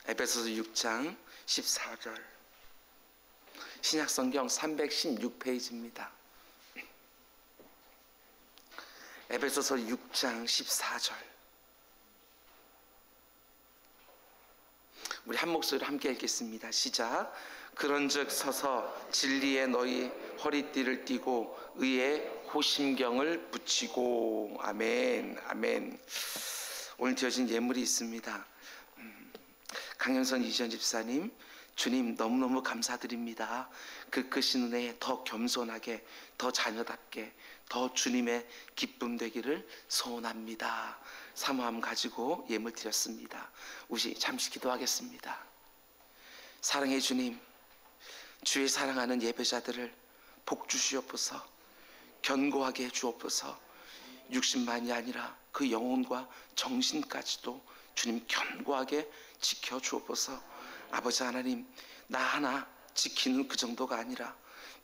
에베소서 6장 14절, 신약성경 316페이지입니다. 에베소서 6장 14절, 우리 한 목소리로 함께 읽겠습니다. 시작. 그런즉 서서 진리에 너희 허리띠를 띠고 의의 호심경을 붙이고. 아멘. 아멘. 오늘 드려진 예물이 있습니다. 강현선 이전 집사님, 주님 너무너무 감사드립니다. 그 크신 은혜에 더 겸손하게, 더 자녀답게, 더 주님의 기쁨 되기를 소원합니다. 사모함 가지고 예물 드렸습니다. 우리 잠시 기도하겠습니다. 사랑의 주님, 주의 사랑하는 예배자들을 복 주시옵소서. 견고하게 주옵소서. 육신만이 아니라 그 영혼과 정신까지도 주님 견고하게 지켜 주옵소서. 아버지 하나님, 나 하나 지키는 그 정도가 아니라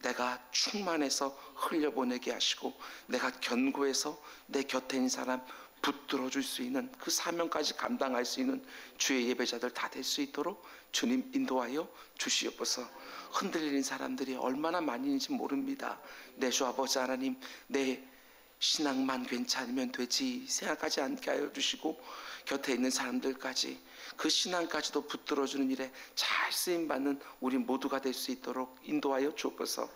내가 충만해서 흘려보내게 하시고, 내가 견고해서 내 곁에 있는 사람 붙들어 줄 수 있는 그 사명까지 감당할 수 있는 주의 예배자들 다 될 수 있도록 주님 인도하여 주시옵소서. 흔들리는 사람들이 얼마나 많이 있는지 모릅니다. 내 주 아버지 하나님, 내 신앙만 괜찮으면 되지 생각하지 않게 하여 주시고, 곁에 있는 사람들까지 그 신앙까지도 붙들어주는 일에 잘 쓰임받는 우리 모두가 될 수 있도록 인도하여 주옵소서.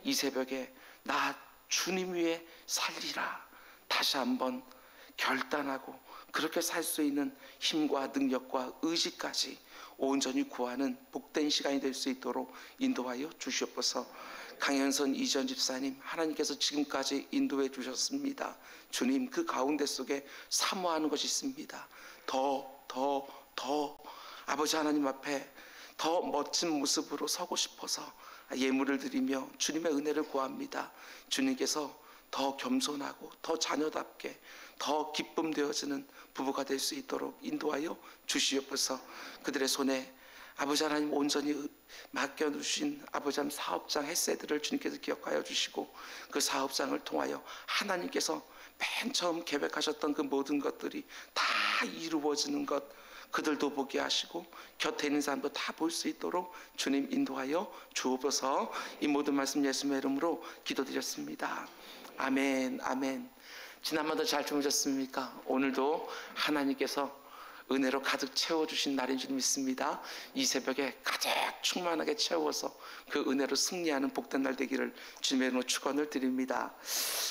이 새벽에 나 주님 위에 살리라 다시 한번 결단하고 그렇게 살 수 있는 힘과 능력과 의지까지 온전히 구하는 복된 시간이 될 수 있도록 인도하여 주시옵소서. 강현선 이전 집사님, 하나님께서 지금까지 인도해 주셨습니다. 주님, 그 가운데 속에 사모하는 것이 있습니다. 더 아버지 하나님 앞에 더 멋진 모습으로 서고 싶어서 예물을 드리며 주님의 은혜를 구합니다. 주님께서 더 겸손하고 더 자녀답게 더 기쁨 되어지는 부부가 될 수 있도록 인도하여 주시옵소서. 그들의 손에 아버지 하나님 온전히 맡겨두신 아버지 하나님 사업장 헤세드를 주님께서 기억하여 주시고, 그 사업장을 통하여 하나님께서 맨 처음 계획하셨던 그 모든 것들이 다 이루어지는 것 그들도 보게 하시고 곁에 있는 사람도 다 볼 수 있도록 주님 인도하여 주옵소서. 이 모든 말씀 예수님의 이름으로 기도드렸습니다. 아멘. 아멘. 지난번도 잘 주무셨습니까? 오늘도 하나님께서 은혜로 가득 채워주신 날인 줄 믿습니다. 이 새벽에 가득 충만하게 채워서 그 은혜로 승리하는 복된 날 되기를 주님의 이름으로 축원을 드립니다.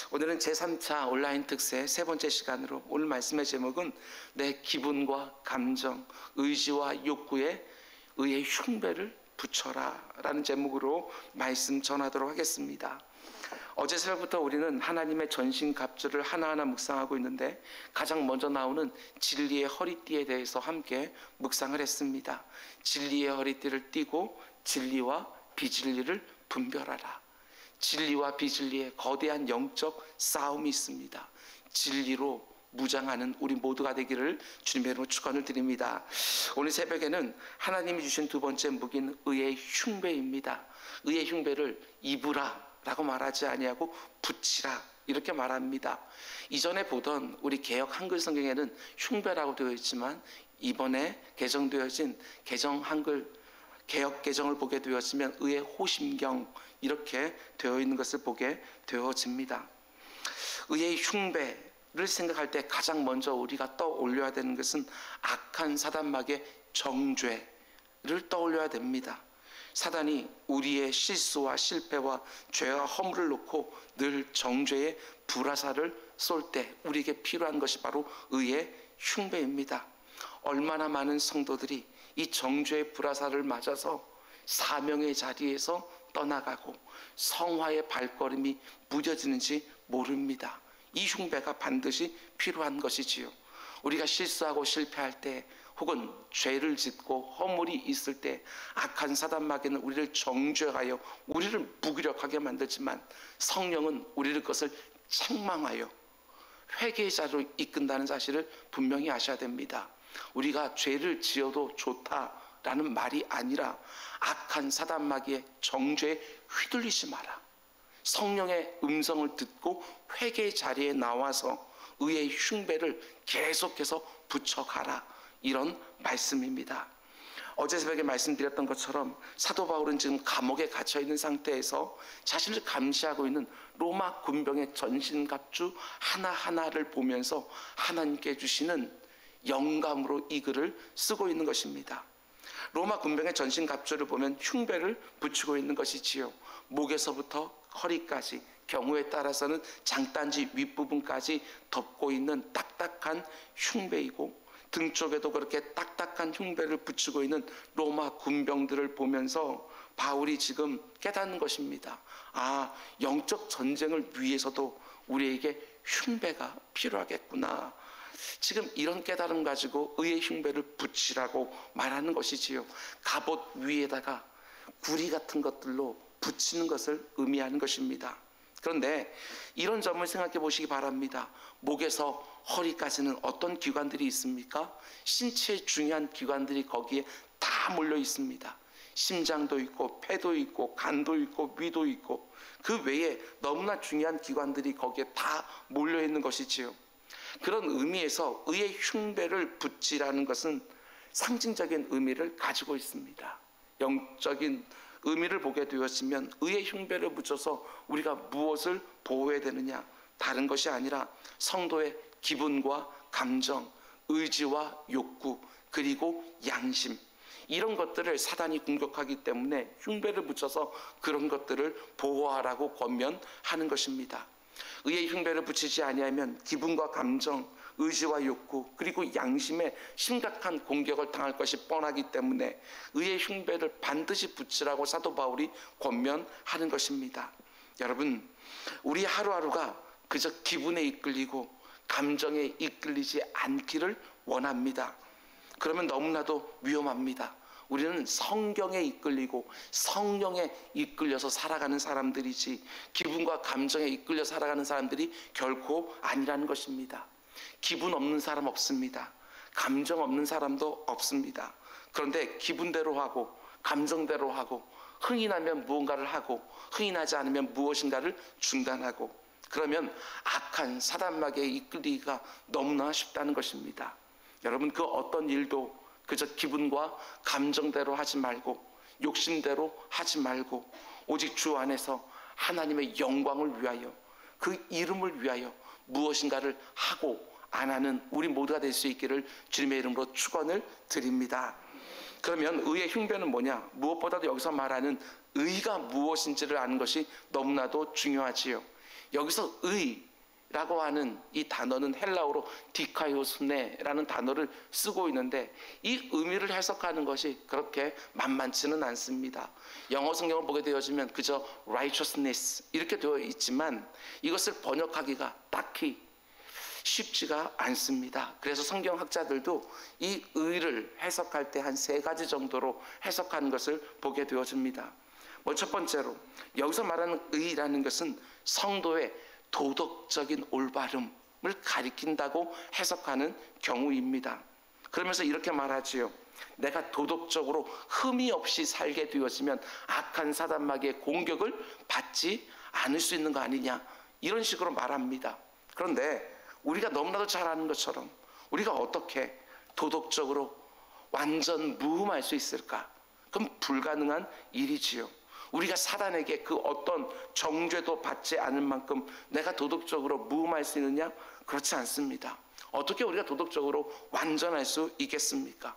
오늘은 제3차 온라인 특세 세 번째 시간으로, 오늘 말씀의 제목은 내 기분과 감정, 의지와 욕구에 의의 흉배를 붙여라 라는 제목으로 말씀 전하도록 하겠습니다. 어제 새벽부터 우리는 하나님의 전신갑주를 하나하나 묵상하고 있는데, 가장 먼저 나오는 진리의 허리띠에 대해서 함께 묵상을 했습니다. 진리의 허리띠를 띠고 진리와 비진리를 분별하라. 진리와 비진리의 거대한 영적 싸움이 있습니다. 진리로 무장하는 우리 모두가 되기를 주님의 이름으로 축원을 드립니다. 오늘 새벽에는 하나님이 주신 두 번째 무기는 의의 흉배입니다. 의의 흉배를 입으라 라고 말하지 아니하고 붙이라 이렇게 말합니다. 이전에 보던 우리 개역 한글 성경에는 흉배라고 되어 있지만, 이번에 개정되어진 개정 한글 개역 개정을 보게 되었으면 의의 호심경 이렇게 되어 있는 것을 보게 되어집니다. 의의 흉배를 생각할 때 가장 먼저 우리가 떠올려야 되는 것은 악한 사단막의 정죄를 떠올려야 됩니다. 사단이 우리의 실수와 실패와 죄와 허물을 놓고 늘 정죄의 불화살을 쏠 때 우리에게 필요한 것이 바로 의의 흉배입니다. 얼마나 많은 성도들이 이 정죄의 불화살을 맞아서 사명의 자리에서 떠나가고 성화의 발걸음이 무뎌지는지 모릅니다. 이 흉배가 반드시 필요한 것이지요. 우리가 실수하고 실패할 때, 혹은 죄를 짓고 허물이 있을 때 악한 사단마귀는 우리를 정죄하여 우리를 무기력하게 만들지만, 성령은 우리를 그것을 책망하여 회개의 자리로 이끈다는 사실을 분명히 아셔야 됩니다. 우리가 죄를 지어도 좋다라는 말이 아니라 악한 사단마귀의 정죄에 휘둘리지 마라. 성령의 음성을 듣고 회개의 자리에 나와서 의의 흉배를 계속해서 붙여가라, 이런 말씀입니다. 어제 새벽에 말씀드렸던 것처럼 사도 바울은 지금 감옥에 갇혀 있는 상태에서 자신을 감시하고 있는 로마 군병의 전신갑주 하나하나를 보면서 하나님께 주시는 영감으로 이 글을 쓰고 있는 것입니다. 로마 군병의 전신갑주를 보면 흉배를 붙이고 있는 것이지요. 목에서부터 허리까지, 경우에 따라서는 장단지 윗부분까지 덮고 있는 딱딱한 흉배이고, 등 쪽에도 그렇게 딱딱한 흉배를 붙이고 있는 로마 군병들을 보면서 바울이 지금 깨닫는 것입니다. 아, 영적 전쟁을 위해서도 우리에게 흉배가 필요하겠구나. 지금 이런 깨달음 가지고 의의 흉배를 붙이라고 말하는 것이지요. 갑옷 위에다가 구리 같은 것들로 붙이는 것을 의미하는 것입니다. 그런데 이런 점을 생각해 보시기 바랍니다. 목에서 허리까지는 어떤 기관들이 있습니까? 신체의 중요한 기관들이 거기에 다 몰려 있습니다. 심장도 있고, 폐도 있고, 간도 있고, 위도 있고, 그 외에 너무나 중요한 기관들이 거기에 다 몰려 있는 것이지요. 그런 의미에서 의의 흉배를 붙이라는 것은 상징적인 의미를 가지고 있습니다. 영적인 의미를 보게 되었으면 의의 흉배를 붙여서 우리가 무엇을 보호해야 되느냐? 다른 것이 아니라 성도의 기분과 감정, 의지와 욕구, 그리고 양심, 이런 것들을 사단이 공격하기 때문에 흉배를 붙여서 그런 것들을 보호하라고 권면하는 것입니다. 의의 흉배를 붙이지 아니하면 기분과 감정, 의지와 욕구, 그리고 양심에 심각한 공격을 당할 것이 뻔하기 때문에 의의 흉배를 반드시 붙이라고 사도 바울이 권면하는 것입니다. 여러분, 우리 하루하루가 그저 기분에 이끌리고 감정에 이끌리지 않기를 원합니다. 그러면 너무나도 위험합니다. 우리는 성경에 이끌리고 성령에 이끌려서 살아가는 사람들이지 기분과 감정에 이끌려 살아가는 사람들이 결코 아니라는 것입니다. 기분 없는 사람 없습니다. 감정 없는 사람도 없습니다. 그런데 기분대로 하고 감정대로 하고 흥이 나면 무언가를 하고 흥이 나지 않으면 무엇인가를 중단하고, 그러면 악한 사단마귀에 이끌리기가 너무나 쉽다는 것입니다. 여러분, 그 어떤 일도 그저 기분과 감정대로 하지 말고 욕심대로 하지 말고 오직 주 안에서 하나님의 영광을 위하여, 그 이름을 위하여 무엇인가를 하고 안 하는 우리 모두가 될 수 있기를 주님의 이름으로 축원을 드립니다. 그러면 의의 흉배는 뭐냐? 무엇보다도 여기서 말하는 의가 무엇인지를 아는 것이 너무나도 중요하지요. 여기서 의라고 하는 이 단어는 헬라어로 디카이오스네라는 단어를 쓰고 있는데, 이 의미를 해석하는 것이 그렇게 만만치는 않습니다. 영어 성경을 보게 되어지면 그저 righteousness 이렇게 되어 있지만 이것을 번역하기가 딱히 쉽지가 않습니다. 그래서 성경학자들도 이 의를 해석할 때 한 3가지 정도로 해석하는 것을 보게 되어집니다. 첫 번째로 여기서 말하는 의라는 것은 성도의 도덕적인 올바름을 가리킨다고 해석하는 경우입니다. 그러면서 이렇게 말하지요. 내가 도덕적으로 흠이 없이 살게 되어지면 악한 사단마귀의 공격을 받지 않을 수 있는 거 아니냐, 이런 식으로 말합니다. 그런데 우리가 너무나도 잘 아는 것처럼 우리가 어떻게 도덕적으로 완전 무흠할 수 있을까? 그럼 불가능한 일이지요. 우리가 사단에게 그 어떤 정죄도 받지 않을 만큼 내가 도덕적으로 무흠할 수 있느냐? 그렇지 않습니다. 어떻게 우리가 도덕적으로 완전할 수 있겠습니까?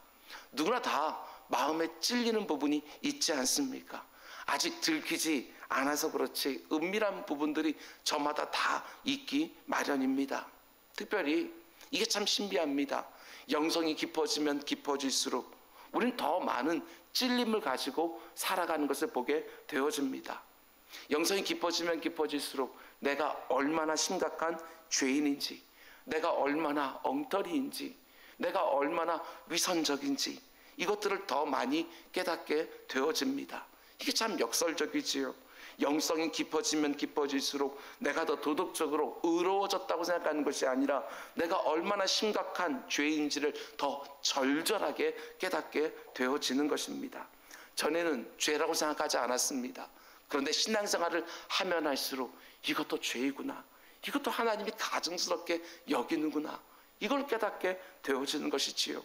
누구나 다 마음에 찔리는 부분이 있지 않습니까? 아직 들키지 않아서 그렇지 은밀한 부분들이 저마다 다 있기 마련입니다. 특별히 이게 참 신비합니다. 영성이 깊어지면 깊어질수록 우리는 더 많은 찔림을 가지고 살아가는 것을 보게 되어집니다. 영성이 깊어지면 깊어질수록 내가 얼마나 심각한 죄인인지, 내가 얼마나 엉터리인지, 내가 얼마나 위선적인지, 이것들을 더 많이 깨닫게 되어집니다. 이게 참 역설적이지요. 영성이 깊어지면 깊어질수록 내가 더 도덕적으로 의로워졌다고 생각하는 것이 아니라 내가 얼마나 심각한 죄인지를 더 절절하게 깨닫게 되어지는 것입니다. 전에는 죄라고 생각하지 않았습니다. 그런데 신앙생활을 하면 할수록 이것도 죄이구나, 이것도 하나님이 가증스럽게 여기는구나, 이걸 깨닫게 되어지는 것이지요.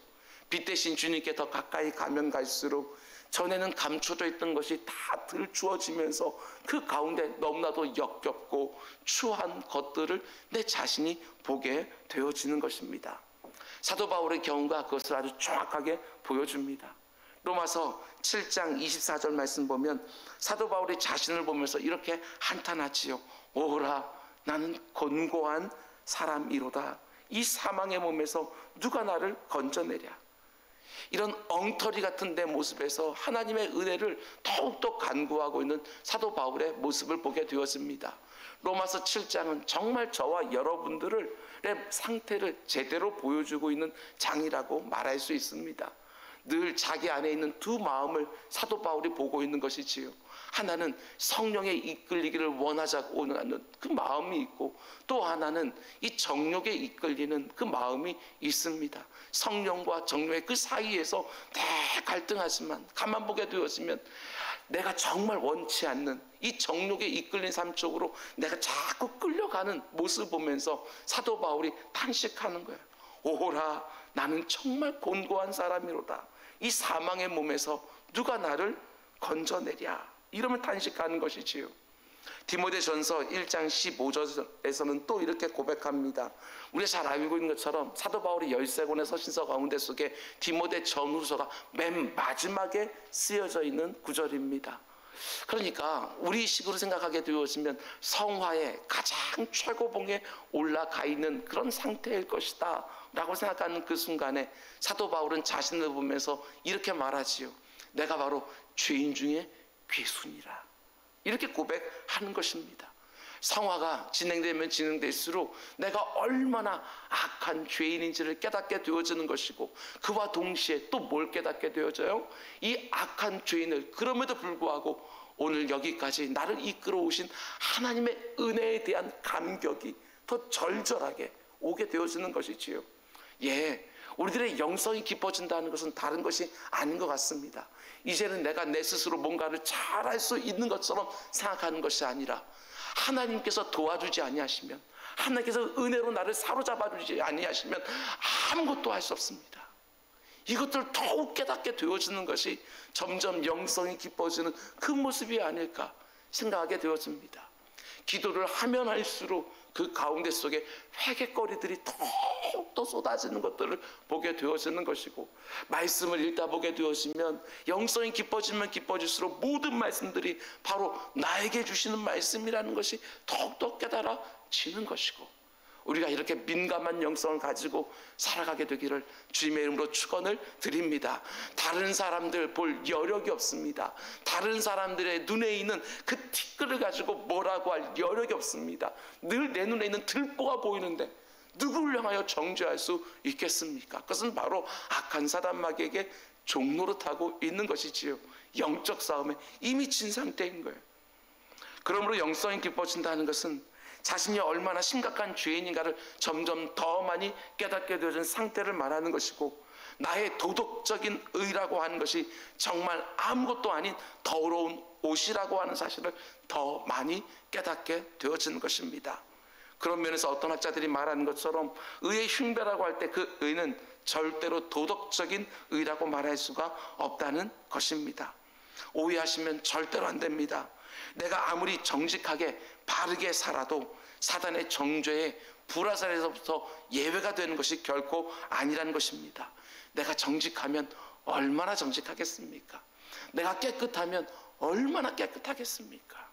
빛 대신 주님께 더 가까이 가면 갈수록 전에는 감춰져 있던 것이 다 들추어지면서 그 가운데 너무나도 역겹고 추한 것들을 내 자신이 보게 되어지는 것입니다. 사도 바울의 경우가 그것을 아주 정확하게 보여줍니다. 로마서 7장 24절 말씀 보면 사도 바울이 자신을 보면서 이렇게 한탄하지요. 오라, 나는 곤고한 사람이로다. 이 사망의 몸에서 누가 나를 건져내랴. 이런 엉터리 같은 내 모습에서 하나님의 은혜를 더욱더 간구하고 있는 사도 바울의 모습을 보게 되었습니다. 로마서 7장은 정말 저와 여러분들의 상태를 제대로 보여주고 있는 장이라고 말할 수 있습니다. 늘 자기 안에 있는 두 마음을 사도 바울이 보고 있는 것이지요. 하나는 성령에 이끌리기를 원하자고 하는 그 마음이 있고, 또 하나는 이 정욕에 이끌리는 그 마음이 있습니다. 성령과 정욕의 그 사이에서 늘 갈등하지만 가만 보게 되었으면 내가 정말 원치 않는 이 정욕에 이끌린 삶 쪽으로 내가 자꾸 끌려가는 모습을 보면서 사도 바울이 탄식하는 거예요. 오호라, 나는 정말 곤고한 사람이로다. 이 사망의 몸에서 누가 나를 건져내랴. 이러면 탄식하는 것이지요. 디모데전서 1장 15절에서는 또 이렇게 고백합니다. 우리가 잘 알고 있는 것처럼 사도 바울이 13권의 서신서 가운데 속에 디모데 전후서가 맨 마지막에 쓰여져 있는 구절입니다. 그러니까 우리 식으로 생각하게 되어지면 성화의 가장 최고봉에 올라가 있는 그런 상태일 것이다 라고 생각하는 그 순간에 사도 바울은 자신을 보면서 이렇게 말하지요. 내가 바로 죄인 중에 괴순이라. 이렇게 고백하는 것입니다. 성화가 진행되면 진행될수록 내가 얼마나 악한 죄인인지를 깨닫게 되어지는 것이고, 그와 동시에 또 뭘 깨닫게 되어져요? 이 악한 죄인을 그럼에도 불구하고 오늘 여기까지 나를 이끌어 오신 하나님의 은혜에 대한 감격이 더 절절하게 오게 되어지는 것이지요. 우리들의 영성이 깊어진다는 것은 다른 것이 아닌 것 같습니다. 이제는 내가 내 스스로 뭔가를 잘할 수 있는 것처럼 생각하는 것이 아니라 하나님께서 도와주지 아니하시면, 하나님께서 은혜로 나를 사로잡아 주지 아니하시면 아무것도 할 수 없습니다. 이것들을 더욱 깨닫게 되어지는 것이 점점 영성이 깊어지는 그 모습이 아닐까 생각하게 되어집니다. 기도를 하면 할수록 그 가운데 속에 회개거리들이 더욱더 쏟아지는 것들을 보게 되어지는 것이고, 말씀을 읽다 보게 되어지면 영성이 깊어지면 깊어질수록 모든 말씀들이 바로 나에게 주시는 말씀이라는 것이 더욱더 깨달아지는 것이고, 우리가 이렇게 민감한 영성을 가지고 살아가게 되기를 주님의 이름으로 축원을 드립니다. 다른 사람들 볼 여력이 없습니다. 다른 사람들의 눈에 있는 그 티끌을 가지고 뭐라고 할 여력이 없습니다. 늘 내 눈에 있는 들보가 보이는데 누구를 향하여 정죄할 수 있겠습니까? 그것은 바로 악한 사단마귀에게 종노릇하고 있는 것이지요. 영적 싸움에 이미 진 상태인 거예요. 그러므로 영성이 깊어진다는 것은 자신이 얼마나 심각한 죄인인가를 점점 더 많이 깨닫게 되어진 상태를 말하는 것이고, 나의 도덕적인 의라고 하는 것이 정말 아무것도 아닌 더러운 옷이라고 하는 사실을 더 많이 깨닫게 되어지는 것입니다. 그런 면에서 어떤 학자들이 말하는 것처럼 의의 흉배라고 할 때 그 의는 절대로 도덕적인 의라고 말할 수가 없다는 것입니다. 오해하시면 절대로 안 됩니다. 내가 아무리 정직하게 바르게 살아도 사단의 정죄에 불화살에서부터 예외가 되는 것이 결코 아니라는 것입니다. 내가 정직하면 얼마나 정직하겠습니까? 내가 깨끗하면 얼마나 깨끗하겠습니까?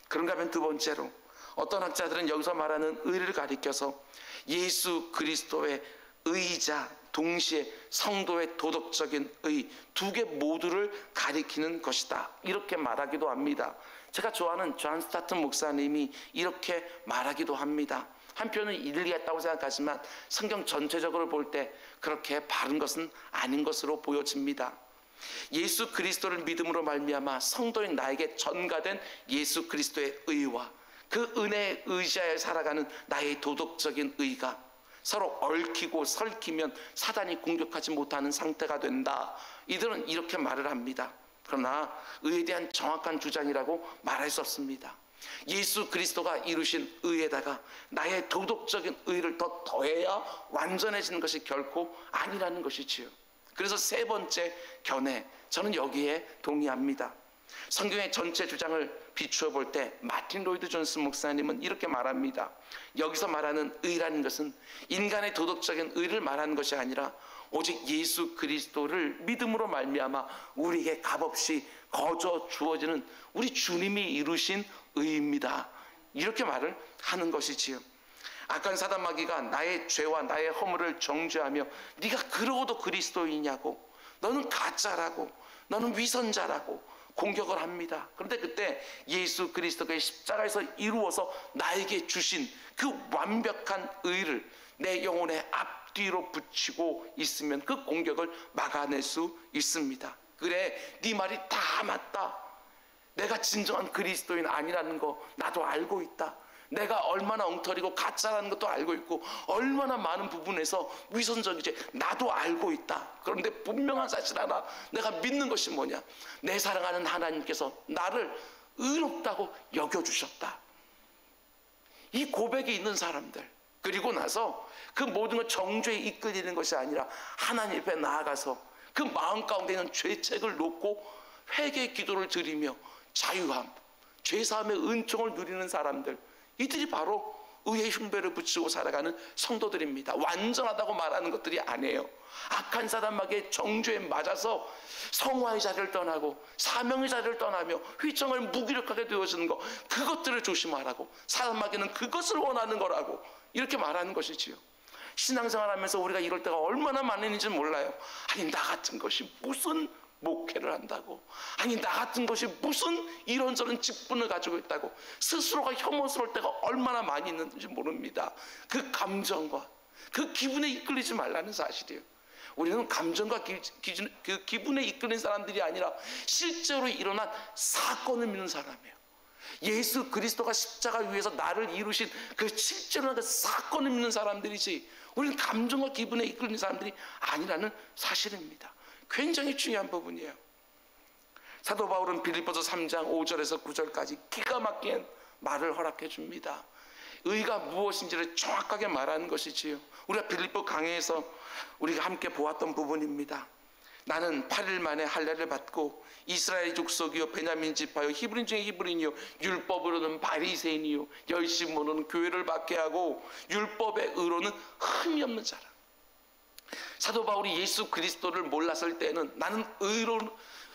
그런가 하면 두 번째로, 어떤 학자들은 여기서 말하는 의를 가리켜서 예수 그리스도의 의이자 동시에 성도의 도덕적인 의 두 개 모두를 가리키는 것이다, 이렇게 말하기도 합니다. 제가 좋아하는 존 스타튼 목사님이 이렇게 말하기도 합니다. 한편은 일리가 있다고 생각하지만 성경 전체적으로 볼 때 그렇게 바른 것은 아닌 것으로 보여집니다. 예수 그리스도를 믿음으로 말미암아 성도인 나에게 전가된 예수 그리스도의 의와 그 은혜에 의지하여 살아가는 나의 도덕적인 의가 서로 얽히고 설키면 사단이 공격하지 못하는 상태가 된다. 이들은 이렇게 말을 합니다. 그러나 의에 대한 정확한 주장이라고 말할 수 없습니다. 예수 그리스도가 이루신 의에다가 나의 도덕적인 의를 더 더해야 완전해지는 것이 결코 아니라는 것이지요. 그래서 세 번째 견해, 저는 여기에 동의합니다. 성경의 전체 주장을 비추어 볼 때 마틴 로이드 존스 목사님은 이렇게 말합니다. 여기서 말하는 의라는 것은 인간의 도덕적인 의를 말하는 것이 아니라 오직 예수 그리스도를 믿음으로 말미암아 우리에게 값없이 거저 주어지는 우리 주님이 이루신 의입니다. 이렇게 말을 하는 것이지요. 악한 사단 마귀가 나의 죄와 나의 허물을 정죄하며 네가 그러고도 그리스도이냐고, 너는 가짜라고, 너는 위선자라고 공격을 합니다. 그런데 그때 예수 그리스도가 십자가에서 이루어서 나에게 주신 그 완벽한 의를 내 영혼의 앞뒤로 붙이고 있으면 그 공격을 막아낼 수 있습니다. 그래, 네 말이 다 맞다. 내가 진정한 그리스도인 아니라는 거 나도 알고 있다. 내가 얼마나 엉터리고 가짜라는 것도 알고 있고 얼마나 많은 부분에서 위선적이지 나도 알고 있다. 그런데 분명한 사실 하나, 내가 믿는 것이 뭐냐, 내 사랑하는 하나님께서 나를 의롭다고 여겨주셨다. 이 고백이 있는 사람들, 그리고 나서 그 모든 걸 정죄에 이끌리는 것이 아니라 하나님 앞에 나아가서 그 마음 가운데 있는 죄책을 놓고 회개 기도를 드리며 자유함, 죄사함의 은총을 누리는 사람들, 이들이 바로 의의 흉배를 붙이고 살아가는 성도들입니다. 완전하다고 말하는 것들이 아니에요. 악한 사단 마귀의 정죄에 맞아서 성화의 자리를 떠나고 사명의 자리를 떠나며 휘청을 무기력하게 되어지는 것, 그것들을 조심하라고, 사단 마귀는 그것을 원하는 거라고 이렇게 말하는 것이지요. 신앙생활하면서 우리가 이럴 때가 얼마나 많은지 몰라요. 아니, 나 같은 것이 무슨 목회를 한다고, 아니 나 같은 것이 무슨 이런저런 직분을 가지고 있다고 스스로가 혐오스러울 때가 얼마나 많이 있는지 모릅니다. 그 감정과 그 기분에 이끌리지 말라는 사실이에요. 우리는 감정과 그 기분에 이끌린 사람들이 아니라 실제로 일어난 사건을 믿는 사람이에요. 예수 그리스도가 십자가 위에서 나를 이루신 그 실제로 그 사건을 믿는 사람들이지, 우리는 감정과 기분에 이끌린 사람들이 아니라는 사실입니다. 굉장히 중요한 부분이에요. 사도 바울은 빌립보서 3장 5절에서 9절까지 기가 막힌 말을 허락해 줍니다. 의가 무엇인지를 정확하게 말하는 것이지요. 우리가 빌립보 강해에서 우리가 함께 보았던 부분입니다. 나는 8일 만에 할례를 받고 이스라엘 족속이요 베냐민 지파요 히브리인 중에 히브리인이요 율법으로는 바리새인이요 열심으로는 교회를 박해하고 율법의 의로는 흠이 없는 자라. 사도 바울이 예수 그리스도를 몰랐을 때는 나는 의로운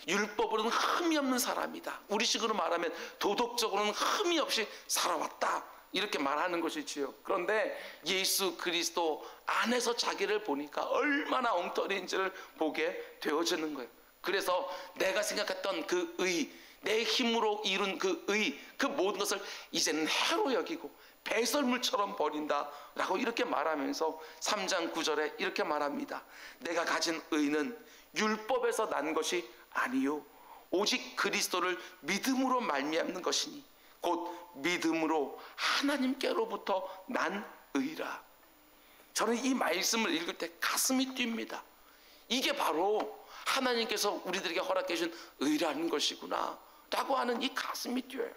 율법으로는 흠이 없는 사람이다, 우리식으로 말하면 도덕적으로는 흠이 없이 살아왔다, 이렇게 말하는 것이지요. 그런데 예수 그리스도 안에서 자기를 보니까 얼마나 엉터리인지를 보게 되어지는 거예요. 그래서 내가 생각했던 그 의, 내 힘으로 이룬 그 의, 그 모든 것을 이제는 해로 여기고 배설물처럼 버린다라고 이렇게 말하면서 3장 9절에 이렇게 말합니다. 내가 가진 의는 율법에서 난 것이 아니요 오직 그리스도를 믿음으로 말미암는 것이니 곧 믿음으로 하나님께로부터 난 의라. 저는 이 말씀을 읽을 때 가슴이 뜁니다. 이게 바로 하나님께서 우리들에게 허락해 주신 의라는 것이구나 라고 하는 이 가슴이 뛰어요.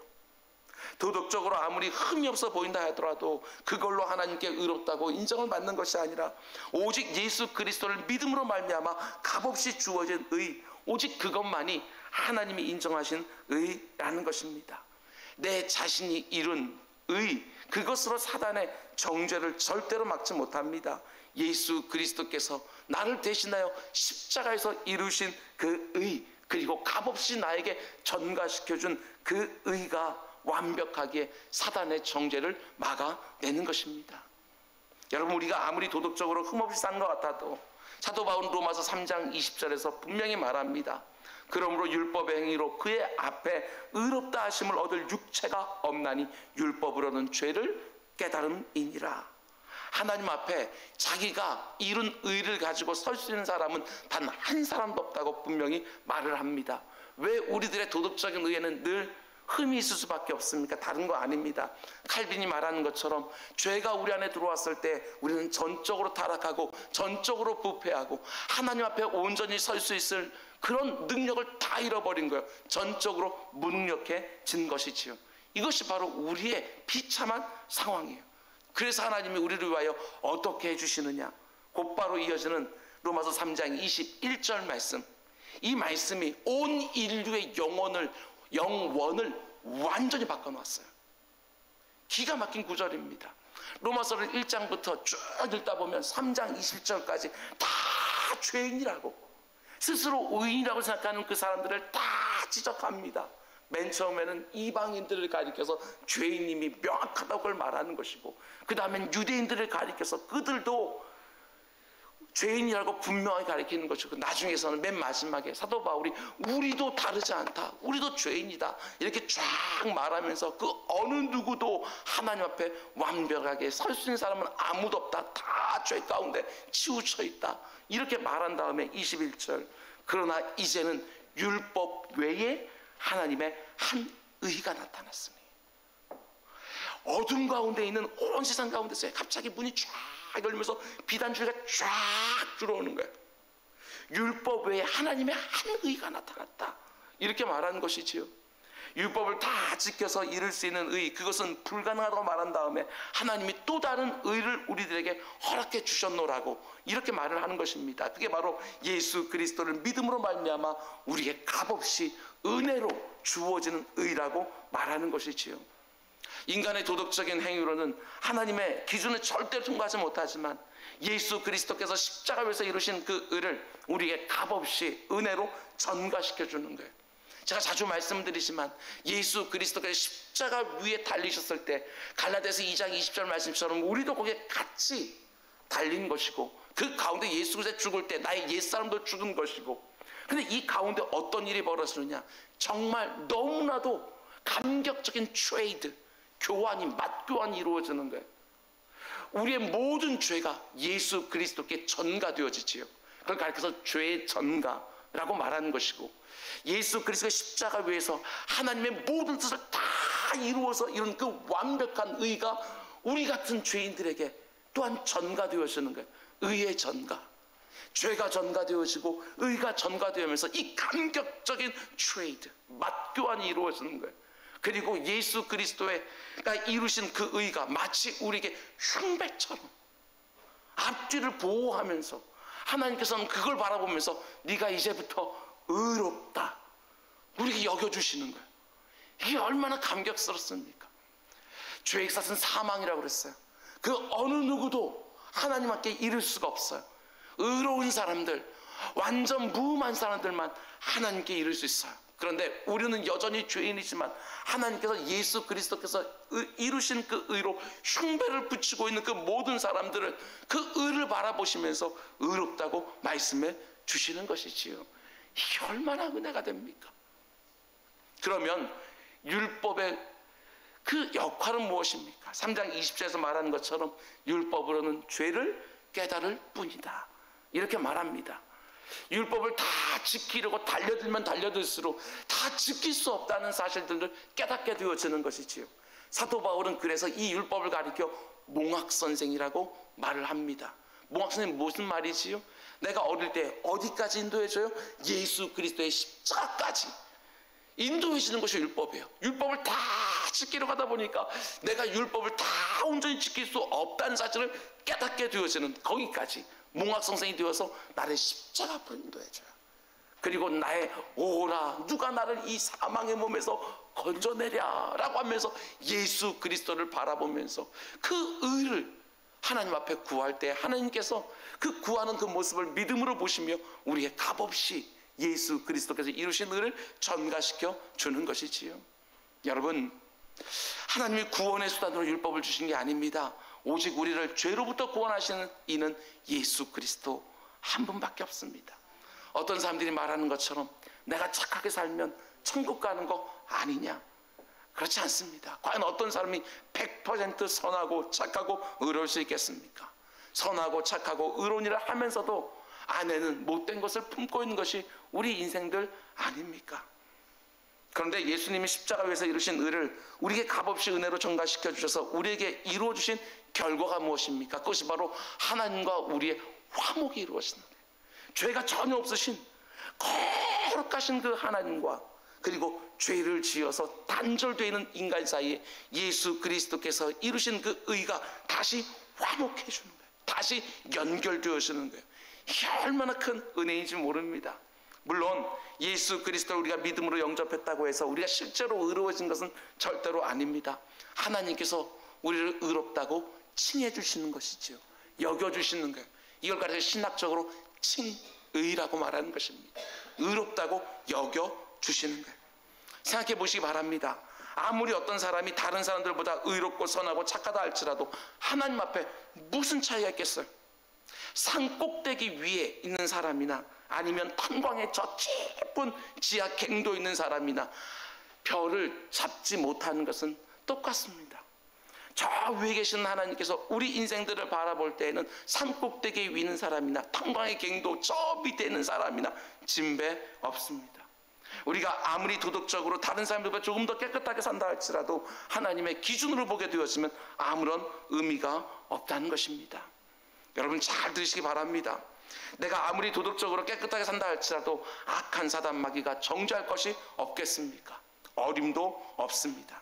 도덕적으로 아무리 흠이 없어 보인다 하더라도 그걸로 하나님께 의롭다고 인정을 받는 것이 아니라 오직 예수 그리스도를 믿음으로 말미암아 값없이 주어진 의, 오직 그것만이 하나님이 인정하신 의라는 것입니다. 내 자신이 이룬 의, 그것으로 사단의 정죄를 절대로 막지 못합니다. 예수 그리스도께서 나를 대신하여 십자가에서 이루신 그 의, 그리고 값없이 나에게 전가시켜준 그 의가 완벽하게 사단의 정죄를 막아내는 것입니다. 여러분, 우리가 아무리 도덕적으로 흠없이 산 것 같아도 사도 바울은 로마서 3장 20절에서 분명히 말합니다. 그러므로 율법의 행위로 그의 앞에 의롭다 하심을 얻을 육체가 없나니 율법으로는 죄를 깨달음이니라. 하나님 앞에 자기가 이룬 의를 가지고 설 수 있는 사람은 단 한 사람도 없다고 분명히 말을 합니다. 왜 우리들의 도덕적인 의에는 늘 흠이 있을 수밖에 없습니까? 다른 거 아닙니다. 칼빈이 말하는 것처럼 죄가 우리 안에 들어왔을 때 우리는 전적으로 타락하고 전적으로 부패하고 하나님 앞에 온전히 설 수 있을 그런 능력을 다 잃어버린 거예요. 전적으로 무능력해진 것이지요. 이것이 바로 우리의 비참한 상황이에요. 그래서 하나님이 우리를 위하여 어떻게 해주시느냐, 곧바로 이어지는 로마서 3장 21절 말씀, 이 말씀이 온 인류의 영원을 완전히 바꿔놓았어요. 기가 막힌 구절입니다. 로마서를 1장부터 쭉 읽다 보면 3장 20절까지 다 죄인이라고, 스스로 의인이라고 생각하는 그 사람들을 다 지적합니다. 맨 처음에는 이방인들을 가리켜서 죄인님이 명확하다고 그걸 말하는 것이고, 그 다음엔 유대인들을 가리켜서 그들도 죄인이라고 분명하게 가리키는 것이고, 나중에서는 맨 마지막에 사도 바울이 우리도 다르지 않다, 우리도 죄인이다, 이렇게 쫙 말하면서 그 어느 누구도 하나님 앞에 완벽하게 설 수 있는 사람은 아무도 없다, 다 죄 가운데 치우쳐 있다, 이렇게 말한 다음에 21절, 그러나 이제는 율법 외에 하나님의 한 의가 나타났으니. 어둠 가운데 있는 온 세상 가운데서 갑자기 문이 쫙 열면서 비단줄기가 쫙 들어오는 거예요. 율법 외에 하나님의 한 의가 나타났다, 이렇게 말하는 것이지요. 율법을 다 지켜서 이룰 수 있는 의, 그것은 불가능하다고 말한 다음에 하나님이 또 다른 의를 우리들에게 허락해 주셨노라고 이렇게 말을 하는 것입니다. 그게 바로 예수 그리스도를 믿음으로 말미암아 우리에게 값없이 은혜로 주어지는 의라고 말하는 것이지요. 인간의 도덕적인 행위로는 하나님의 기준을 절대로 통과하지 못하지만 예수 그리스도께서 십자가에서 이루신 그 의를 우리에게 값없이 은혜로 전가시켜 주는 거예요. 제가 자주 말씀드리지만 예수 그리스도께서 십자가 위에 달리셨을 때 갈라디아서 2장 20절 말씀처럼 우리도 거기에 같이 달린 것이고, 그 가운데 예수 그리스도 죽을 때 나의 옛사람도 죽은 것이고, 근데 이 가운데 어떤 일이 벌어지느냐, 정말 너무나도 감격적인 트레이드, 교환이, 맞교환이 이루어지는 거예요. 우리의 모든 죄가 예수 그리스도께 전가되어지지요. 그걸 가르쳐서 죄의 전가라고 말하는 것이고, 예수 그리스도의 십자가 위에서 하나님의 모든 뜻을 다 이루어서 이런 그 완벽한 의가 우리 같은 죄인들에게 또한 전가되어지는 거예요. 의의 전가, 죄가 전가되어지고 의가 전가되면서 이 감격적인 트레이드, 맞교환이 이루어지는 거예요. 그리고 예수 그리스도가 이루신 그 의가 마치 우리에게 흉배처럼 앞뒤를 보호하면서 하나님께서는 그걸 바라보면서 네가 이제부터 의롭다, 우리에게 여겨주시는 거예요. 이게 얼마나 감격스럽습니까? 죄의 값은 사망이라고 그랬어요. 그 어느 누구도 하나님 앞에 이를 수가 없어요. 의로운 사람들, 완전 무음한 사람들만 하나님께 이를 수 있어요. 그런데 우리는 여전히 죄인이지만 하나님께서 예수 그리스도께서 이루신 그 의로 흉배를 붙이고 있는 그 모든 사람들을 그 의를 바라보시면서 의롭다고 말씀해 주시는 것이지요. 이게 얼마나 은혜가 됩니까? 그러면 율법의 그 역할은 무엇입니까? 3장 20절에서 말하는 것처럼 율법으로는 죄를 깨달을 뿐이다, 이렇게 말합니다. 율법을 다 지키려고 달려들면 달려들수록 다 지킬 수 없다는 사실들을 깨닫게 되어지는 것이지요. 사도 바울은 그래서 이 율법을 가리켜 몽학선생이라고 말을 합니다. 몽학선생이 무슨 말이지요? 내가 어릴 때 어디까지 인도해줘요? 예수 그리스도의 십자가까지 인도해 주는 것이 율법이에요. 율법을 다 지키려고 하다 보니까 내가 율법을 다 온전히 지킬 수 없다는 사실을 깨닫게 되어지는, 거기까지 몽학선생이 되어서 나를 십자가 앞으로 인도해줘요. 그리고 나의 오라, 누가 나를 이 사망의 몸에서 건져내랴 라고 하면서 예수 그리스도를 바라보면서 그 의를 하나님 앞에 구할 때 하나님께서 그 구하는 그 모습을 믿음으로 보시며 우리의 값없이 예수 그리스도께서 이루신 의를 전가시켜 주는 것이지요. 여러분, 하나님이 구원의 수단으로 율법을 주신 게 아닙니다. 오직 우리를 죄로부터 구원하시는 이는 예수 그리스도 한 분밖에 없습니다. 어떤 사람들이 말하는 것처럼 내가 착하게 살면 천국 가는 거 아니냐? 그렇지 않습니다. 과연 어떤 사람이 100% 선하고 착하고 의로울 수 있겠습니까? 선하고 착하고 의로운 일을 하면서도 안에는 못된 것을 품고 있는 것이 우리 인생들 아닙니까? 그런데 예수님이 십자가 위에서 이루신 의를 우리에게 값없이 은혜로 전가시켜 주셔서 우리에게 이루어 주신 결과가 무엇입니까? 그것이 바로 하나님과 우리의 화목이 이루어지는 거예요. 죄가 전혀 없으신 거룩하신 그 하나님과 그리고 죄를 지어서 단절되어 있는 인간 사이에 예수 그리스도께서 이루신 그 의가 다시 화목해 주는 거예요. 다시 연결되어지는 거예요. 이게 얼마나 큰 은혜인지 모릅니다. 물론 예수 그리스도를 우리가 믿음으로 영접했다고 해서 우리가 실제로 의로워진 것은 절대로 아닙니다. 하나님께서 우리를 의롭다고 칭해 주시는 것이지요. 여겨주시는 거예요. 이걸 가지고 신학적으로 칭의라고 말하는 것입니다. 의롭다고 여겨주시는 거예요. 생각해 보시기 바랍니다. 아무리 어떤 사람이 다른 사람들보다 의롭고 선하고 착하다 할지라도 하나님 앞에 무슨 차이가 있겠어요? 산 꼭대기 위에 있는 사람이나 아니면 탄광의 저 깊은 지하 갱도에 있는 사람이나 별을 잡지 못하는 것은 똑같습니다. 저 위에 계신 하나님께서 우리 인생들을 바라볼 때에는 산 꼭대기에 있는 사람이나 탄광의 갱도 저 밑에 있는 사람이나 진배 없습니다. 우리가 아무리 도덕적으로 다른 사람들보다 조금 더 깨끗하게 산다 할지라도 하나님의 기준으로 보게 되었으면 아무런 의미가 없다는 것입니다. 여러분 잘 들으시기 바랍니다. 내가 아무리 도덕적으로 깨끗하게 산다 할지라도 악한 사단 마귀가 정죄할 것이 없겠습니까? 어림도 없습니다.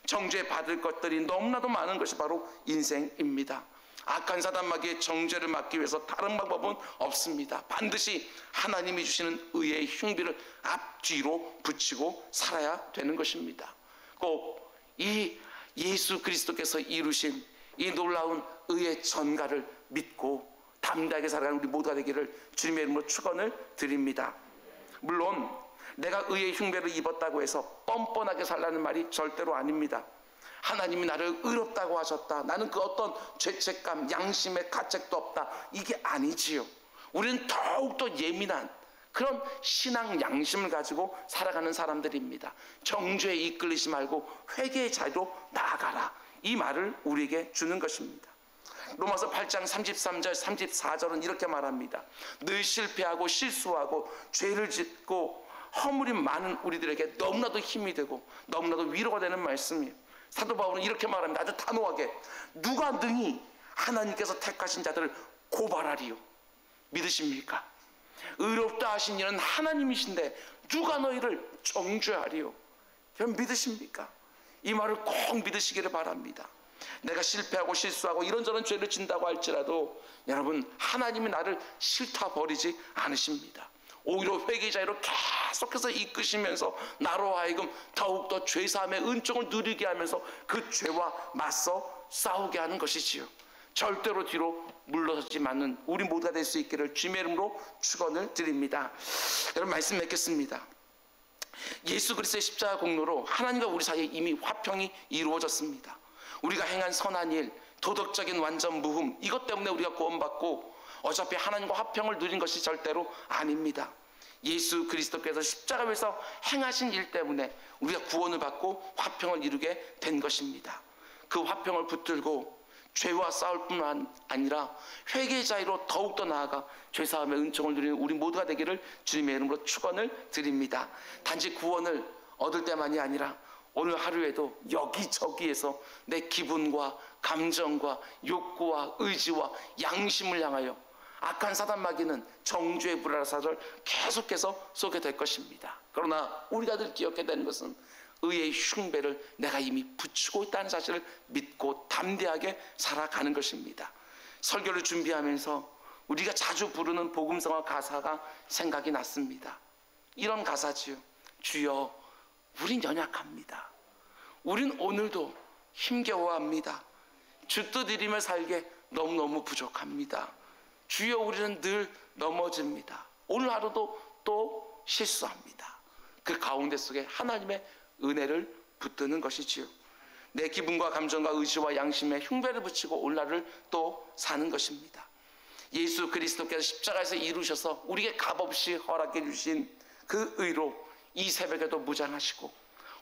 정죄받을 것들이 너무나도 많은 것이 바로 인생입니다. 악한 사단 마귀의 정죄를 막기 위해서 다른 방법은 없습니다. 반드시 하나님이 주시는 의의 흉비를 앞뒤로 붙이고 살아야 되는 것입니다. 꼭 이 예수 그리스도께서 이루신 이 놀라운 의의 전가를 믿고 담대하게 살아가는 우리 모두가 되기를 주님의 이름으로 축원을 드립니다. 물론 내가 의의 흉배를 입었다고 해서 뻔뻔하게 살라는 말이 절대로 아닙니다. 하나님이 나를 의롭다고 하셨다, 나는 그 어떤 죄책감, 양심의 가책도 없다, 이게 아니지요. 우리는 더욱더 예민한 그런 신앙 양심을 가지고 살아가는 사람들입니다. 정죄에 이끌리지 말고 회개의 자리로 나아가라, 이 말을 우리에게 주는 것입니다. 로마서 8장 33절 34절은 이렇게 말합니다. 늘 실패하고 실수하고 죄를 짓고 허물이 많은 우리들에게 너무나도 힘이 되고 너무나도 위로가 되는 말씀이에요. 사도 바울은 이렇게 말합니다. 아주 단호하게, 누가 능히 하나님께서 택하신 자들을 고발하리요? 믿으십니까? 의롭다 하신 이는 하나님이신데 누가 너희를 정죄하리요? 여러분 믿으십니까? 이 말을 꼭 믿으시기를 바랍니다. 내가 실패하고 실수하고 이런저런 죄를 진다고 할지라도 여러분 하나님이 나를 싫다 버리지 않으십니다. 오히려 회개자로 계속해서 이끄시면서 나로 하여금 더욱더 죄사함의 은총을 누리게 하면서 그 죄와 맞서 싸우게 하는 것이지요. 절대로 뒤로 물러서지 않는 우리 모두가 될 수 있기를 주님의 이름으로 축원을 드립니다. 여러분 말씀 맺겠습니다. 예수 그리스도의 십자가 공로로 하나님과 우리 사이에 이미 화평이 이루어졌습니다. 우리가 행한 선한 일, 도덕적인 완전 무흠, 이것 때문에 우리가 구원받고 어차피 하나님과 화평을 누린 것이 절대로 아닙니다. 예수 그리스도께서 십자가에서 행하신 일 때문에 우리가 구원을 받고 화평을 이루게 된 것입니다. 그 화평을 붙들고 죄와 싸울 뿐만 아니라 회개의 자리로 더욱더 나아가 죄사함의 은총을 누리는 우리 모두가 되기를 주님의 이름으로 축원을 드립니다. 단지 구원을 얻을 때만이 아니라 오늘 하루에도 여기저기에서 내 기분과 감정과 욕구와 의지와 양심을 향하여 악한 사단 마귀는 정죄의 불화사를 계속해서 쏘게 될 것입니다. 그러나 우리가 늘 기억해야 되는 것은 의의 흉배를 내가 이미 붙이고 있다는 사실을 믿고 담대하게 살아가는 것입니다. 설교를 준비하면서 우리가 자주 부르는 복음성어 가사가 생각이 났습니다. 이런 가사지요. 주여 우린 연약합니다. 우린 오늘도 힘겨워합니다. 주 뜻 이루며 살게 너무너무 부족합니다. 주여 우리는 늘 넘어집니다. 오늘 하루도 또 실수합니다. 그 가운데 속에 하나님의 은혜를 붙드는 것이지요. 내 기분과 감정과 의지와 양심에 흉배를 붙이고 오늘날을 또 사는 것입니다. 예수 그리스도께서 십자가에서 이루셔서 우리에게 값없이 허락해 주신 그 의로 이 새벽에도 무장하시고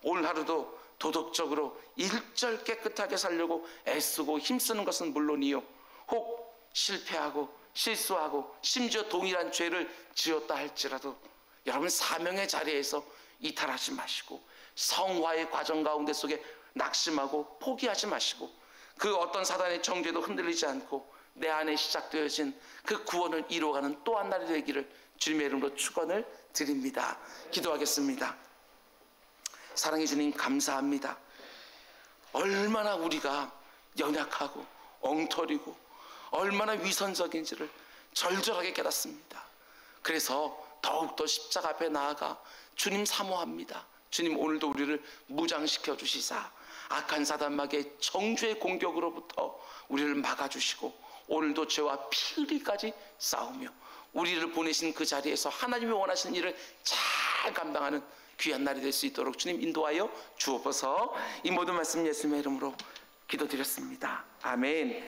오늘 하루도 도덕적으로 일절 깨끗하게 살려고 애쓰고 힘쓰는 것은 물론이요, 혹 실패하고 실수하고 심지어 동일한 죄를 지었다 할지라도 여러분 사명의 자리에서 이탈하지 마시고 성화의 과정 가운데 속에 낙심하고 포기하지 마시고 그 어떤 사단의 정죄도 흔들리지 않고 내 안에 시작되어진 그 구원을 이루어가는 또 한 날이 되기를 주님의 이름으로 축원을 드립니다. 기도하겠습니다. 사랑해 주님 감사합니다. 얼마나 우리가 연약하고 엉터리고 얼마나 위선적인지를 절절하게 깨닫습니다. 그래서 더욱더 십자가 앞에 나아가 주님 사모합니다. 주님, 오늘도 우리를 무장시켜 주시사 악한 사단마귀의 정죄의 공격으로부터 우리를 막아주시고 오늘도 죄와 피 흘리기까지 싸우며 우리를 보내신 그 자리에서 하나님이 원하시는 일을 잘 감당하는 귀한 날이 될 수 있도록 주님 인도하여 주옵소서. 이 모든 말씀 예수님의 이름으로 기도드렸습니다. 아멘.